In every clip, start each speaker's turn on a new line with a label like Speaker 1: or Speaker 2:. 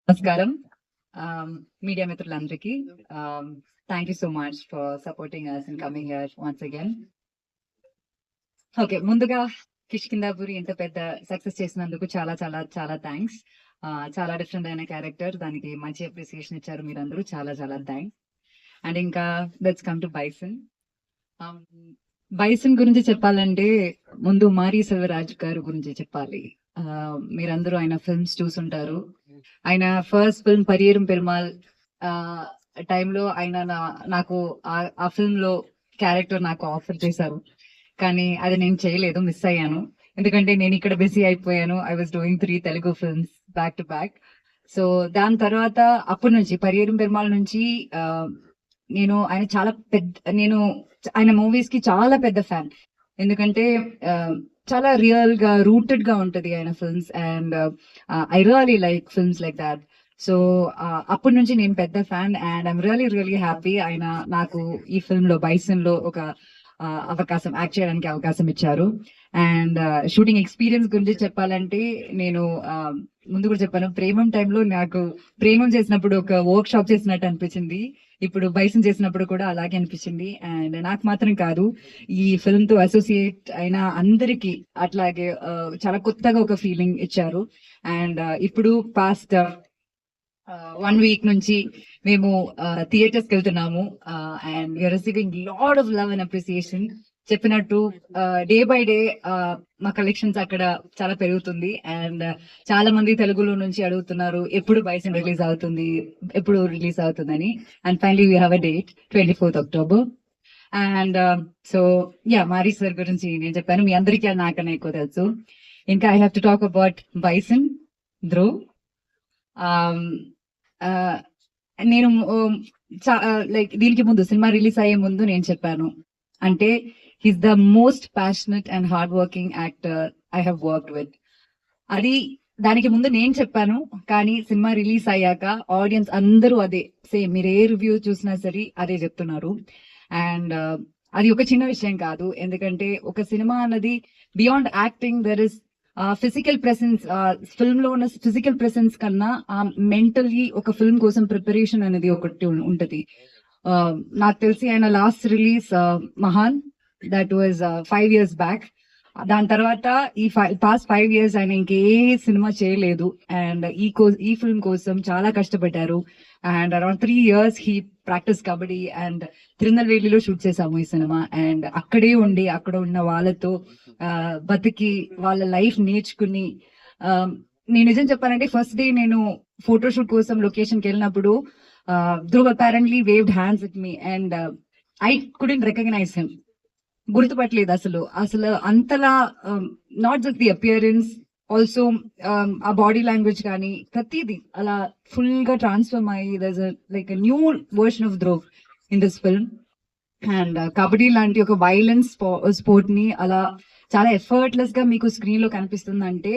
Speaker 1: నమస్కారం మీడియా మిత్రులందరికీ. Thank you so much for supporting us and coming here once again. Okay, ముందుగా కిష్కిందాపురి ఇంత పెద్ద సక్సెస్ చేసినందుకు చాలా చాలా చాలా థ్యాంక్స్. చాలా డిఫరెంట్ అయిన క్యారెక్టర్, దానికి మంచి అప్రిసియేషన్ ఇచ్చారు మీరందరూ, చాలా చాలా థ్యాంక్స్. అండ్ ఇంకా let's come to bison. Bison గురించి చెప్పాలంటే ముందు మారీ సెల్వరాజ్ గారు గురించి చెప్పాలి. మీరందరూ ఆయన ఫిల్మ్స్ చూసుంటారు. ఆయన ఫస్ట్ ఫిల్మ్ పరియేరం పెరుమాల్ టైంలో ఆయన నాకు ఆ ఫిల్మ్ లో క్యారెక్టర్ నాకు ఆఫర్ చేశారు, కానీ అది నేను చేయలేదు, మిస్ అయ్యాను. ఎందుకంటే నేను ఇక్కడ బిజీ అయిపోయాను. I was doing 3 Telugu films back to back. So దాని తర్వాత అప్పటి నుంచి పరియేరం పెరుమాల్ నుంచి నేను ఆయన మూవీస్ కి చాలా పెద్ద ఫ్యాన్. ఎందుకంటే చాలా రియల్ గా రూటెడ్ గా ఉంటది ఆయన films, and I really like films like that. So అప్పటి నుంచి నేను పెద్ద fan, and I'm really happy ఆయన నాకు ఈ ఫిల్మ్ లో బైసన్ లో ఒక అవకాశం, యాక్ట్ చేయడానికి అవకాశం ఇచ్చారు. అండ్ షూటింగ్ ఎక్స్పీరియన్స్ గురించి చెప్పాలంటే నేను ముందు కూడా చెప్పాను, ప్రేమం టైంలో నాకు ప్రేమం చేసినప్పుడు ఒక వర్క్ షాప్ చేసినట్టు అనిపించింది, ఇప్పుడు బైసన్ చేసినప్పుడు కూడా అలాగే అనిపించింది. అండ్ నాకు మాత్రం కాదు, ఈ ఫిల్మ్ తో అసోసియేట్ అయిన అందరికి అట్లాగే చాలా కొత్తగా ఒక ఫీలింగ్ ఇచ్చారు. అండ్ ఇప్పుడు పాస్ట్ 1 వీక్ నుంచి మేము థియేటర్స్ కి వెళ్తున్నాము, and you're receiving lot of love and appreciation. చెప్పినట్టు డే బై డే మా కలెక్షన్స్ అక్కడ చాలా పెరుగుతుంది. అండ్ చాలా మంది తెలుగులో నుంచి అడుగుతున్నారు ఎప్పుడు బైసన్ రిలీజ్ అవుతుందని. And finally we have a date, 24th October. And so yeah, Mari sir గురించి నేను చెప్పాను, మీ అందరికీ నాకన్నా ఎక్కువ తెలుసు. ఇంకా I have to talk about Bison Dhruv. నేను లైక్ దీనికి ముందు, సినిమా రిలీజ్ అయ్యే ముందు నేను చెప్పాను, అంటే he's the most passionate and hard working actor I have worked with. అది దానికి ముందు నేను చెప్పాను, కానీ సినిమా రిలీజ్ అయ్యాక ఆడియన్స్ అందరూ అదే సేమ్, మీరు ఏ రివ్యూ చూసినా సరే అదే చెప్తున్నారు. అండ్ అది ఒక చిన్న విషయం కాదు, ఎందుకంటే ఒక సినిమా అన్నది beyond acting, there is physical presence. Film లో ఉన్న ఫిజికల్ ప్రెసెన్స్ కన్నా మెంటల్లీ ఒక ఫిల్మ్ కోసం ప్రిపరేషన్ అనేది ఒకటి ఉంటది. నాకు తెలిసి ఆయన last release Mahaan, that was 5 years back. దాని తర్వాత పాస్ట్ 5 years ఆయన ఇంకే సినిమా చేయలేదు. అండ్ ఈ ఫిల్మ్ కోసం చాలా కష్టపడ్డారు. And around 3 years he practice kabaddi, and తిరునల్వేలిలో షూట్ చేసాము ఈ సినిమా. అండ్ అక్కడే ఉండి అక్కడ ఉన్న వాళ్ళతో బతికి వాళ్ళ లైఫ్ నేర్చుకుని, నేను నిజం చెప్పానంటే ఫస్ట్ డే నేను ఫోటోషూట్ కోసం లొకేషన్ కి వెళ్ళినప్పుడు Dhruv apparently waved hands with me, and I couldn't recognise him. గుర్తుపట్టలేదు అసలు అంతలా, not just the appearance, also ఆ బాడీ లాంగ్వేజ్ కానీ ప్రతిదీ అలా ఫుల్ గా ట్రాన్స్ఫర్మ్ అయ్యి like new version of Dhruv in this film. And kabaddi లాంటి ఒక వైలెన్స్ స్పోర్ట్ ని అలా చాలా ఎఫర్ట్లెస్ గా మీకు స్క్రీన్ లో కనిపిస్తుందంటే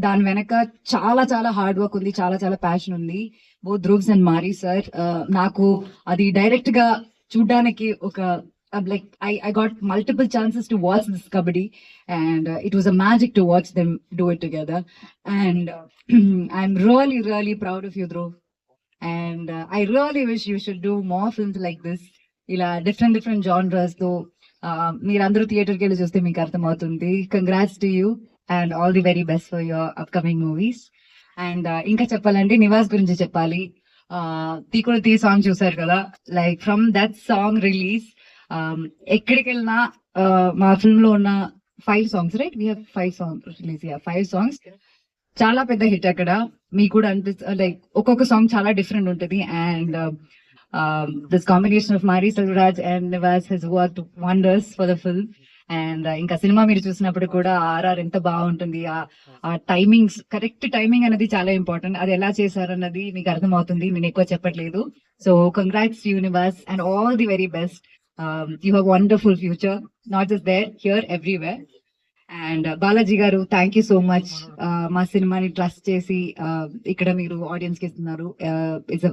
Speaker 1: దాని వెనక చాలా చాలా హార్డ్ వర్క్ ఉంది, చాలా చాలా ప్యాషన్ ఉంది, బోత్ ధ్రువ్స్ అండ్ మారీ సార్. నాకు అది డైరెక్ట్ గా చూడడానికి ఒక like I got multiple chances to watch this kabaddi, and it was a magic to watch them do it together. And I'm really proud of you, Dhruv, and I really wish you should do more films like this, ila different genres tho meerandaru theater ki velli chuste meeku artham avutundi. Congrats to you and all the very best for your upcoming movies. And inka cheppalante Nivas గురించి చెప్పాలి. తీకుడు తీ song చూసారు కదా, like from that song release ఎక్కడికి వెళ్ళినా మా film లో ఉన్న 5 songs, right, we have 5 songs release, 5 songs చాలా పెద్ద హిట్ అక్కడ. మీకు కూడా అనిపిస్తుంది, లైక్ ఒక్కొక్క సాంగ్ చాలా డిఫరెంట్ ఉంటుంది. And this combination of Mari Selvaraj and Nivas has worked wonders for the film. And ఇంకా సినిమా మీరు చూసినప్పుడు కూడా ఆర్ఆర్ ఎంత బాగుంటుంది, ఆ టైమింగ్స్, కరెక్ట్ టైమింగ్ అనేది చాలా ఇంపార్టెంట్. అది ఎలా చేశారన్నది మీకు అర్థమవుతుంది, నేను ఎక్కువ చెప్పట్లేదు. So congrats to Nivas and all the very best. You have wonderful future, not just there, here, everywhere. And Balaji గారు, థ్యాంక్ యూ సో మచ్. మా సినిమాని ట్రస్ట్ చేసి ఇక్కడ మీరు ఆడియన్స్ కి ఇస్తున్నారు. It's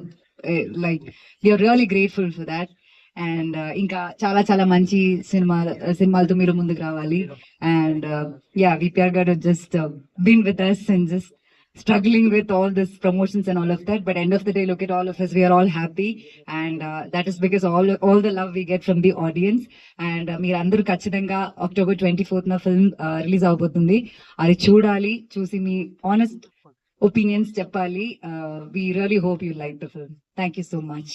Speaker 1: like we're really grateful for that. And ఇంకా చాలా చాలా మంచి సినిమాలతో మీరు ముందుకు రావాలి. అండ్ యా, విపిఆర్ గారు just been with us and just struggling with all this promotions and all of that. But end of the day, look at all of us. We are all happy, and that is because all the love we get from the audience. And మీరు అందరూ ఖచ్చితంగా October 24th నా film release అవబోతుంది. అది చూడాలి, చూసి మీ honest opinions చెప్పాలి. We really hope you like the film. Thank you so much.